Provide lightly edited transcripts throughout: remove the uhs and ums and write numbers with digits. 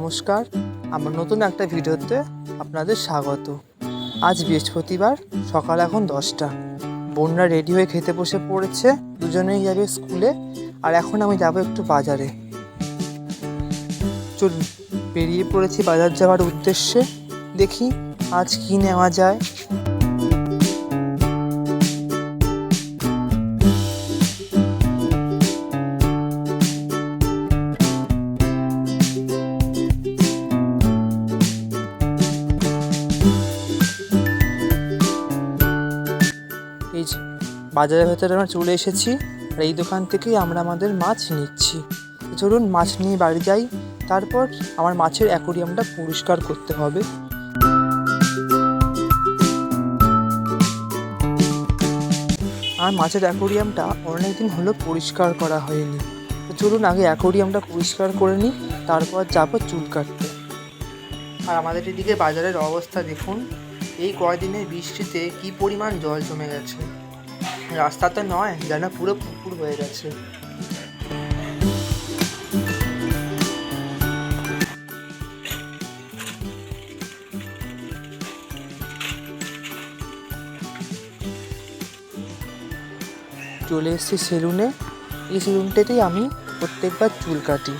নমস্কার, আমার নতুন একটা ভিডিওতে আপনাদের স্বাগত। আজ বৃহস্পতিবার, সকাল এখন 10টা। বোনরা রেডি হয়ে খেতে বসে পড়েছে, দুজনেই যাবে স্কুলে। আর এখন আমি যাব একটু বাজারে। চলুন, বেরিয়ে পড়েছি বাজার যাওয়ার উদ্দেশ্যে। দেখি আজ কি নেওয়া যায়। এই যে বাজারের ভেতরে আমরা চলে এসেছি, আর এই দোকান থেকেই আমরা আমাদের মাছ নিচ্ছি। চলুন মাছ নিয়ে বাড়ি যাই। তারপর আমার মাছের অ্যাকোরিয়ামটা পরিষ্কার করতে হবে। আমার মাছের অ্যাকোরিয়ামটা অনেকদিন হলো পরিষ্কার করা হয়নি। তো চলুন আগে অ্যাকোরিয়ামটা পরিষ্কার করে নিই, তারপর যাবো চুল কাটতে। আর আমাদের এদিকে বাজারের অবস্থা দেখুন, এই কয়দিনের বৃষ্টিতে কি পরিমাণ জল জমে গেছে। রাস্তাতে নয়, যেন পুরো পুকুর হয়ে গেছে। চলে এসেছি সেলুনে। এই সেলুনটাতেই আমি প্রত্যেকবার চুল কাটি।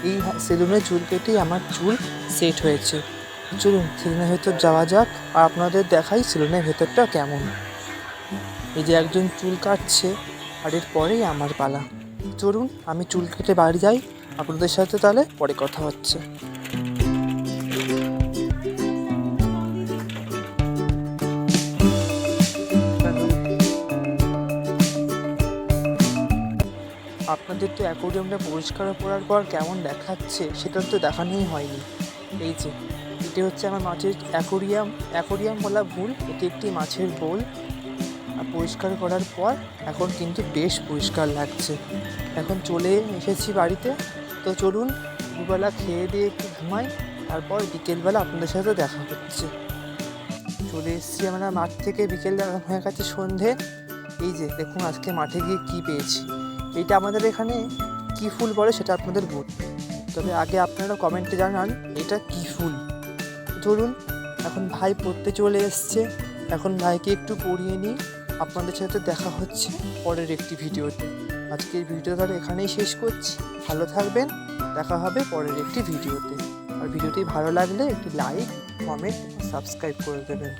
এই সেলুনে চুল কেটেই আমার চুল সেট হয়েছে। চলুন সেলুনের ভেতর যাওয়া যাক, আর আপনাদের দেখাই সেলুনের ভেতরটা কেমন। এই যে একজন চুল কাটছে, আর এর পরেই আমার পালা। চলুন আমি চুল কেটে বাড়ি যাই, আপনাদের সাথে তাহলে পরে কথা হচ্ছে। আপনাদের তো অ্যাকোরিয়ামটা পরিষ্কার করার পর কেমন দেখাচ্ছে সেটা তো দেখানোই হয়নি। এই যে এটি হচ্ছে আমার মাছের অ্যাকোরিয়াম বলা ভুল, এটি একটি মাছের বোল। আর পরিষ্কার করার পর এখন কিন্তু বেশ পরিষ্কার লাগছে। এখন চলে এসেছি বাড়িতে। তো চলুন দুবেলা খেয়ে দিয়ে একটু ঘুমাই, তারপর বিকেলবেলা আপনাদের সাথে দেখা হচ্ছে। চলে এসেছি আমরা মাঠ থেকে, বিকেল হয়ে গেছে সন্ধে। এই যে দেখুন আজকে মাঠে গিয়ে কি পেয়েছি। এইটা আমাদের এখানে কি ফুল বলে সেটা আপনাদের বলবো, তবে আগে আপনারা কমেন্টে জানান এটা কি ফুল। চলুন এখন ভাই পড়তে চলে এসছে, এখন ভাইকে একটু পড়িয়ে নিই। আপনাদের সাথে দেখা হচ্ছে পরের একটি ভিডিওতে। আজকের ভিডিওটা এখানেই শেষ করছি। ভালো থাকবেন, দেখা হবে পরের একটি ভিডিওতে। আর ভিডিওটি ভালো লাগলে একটি লাইক, কমেন্ট, সাবস্ক্রাইব করে দেবেন।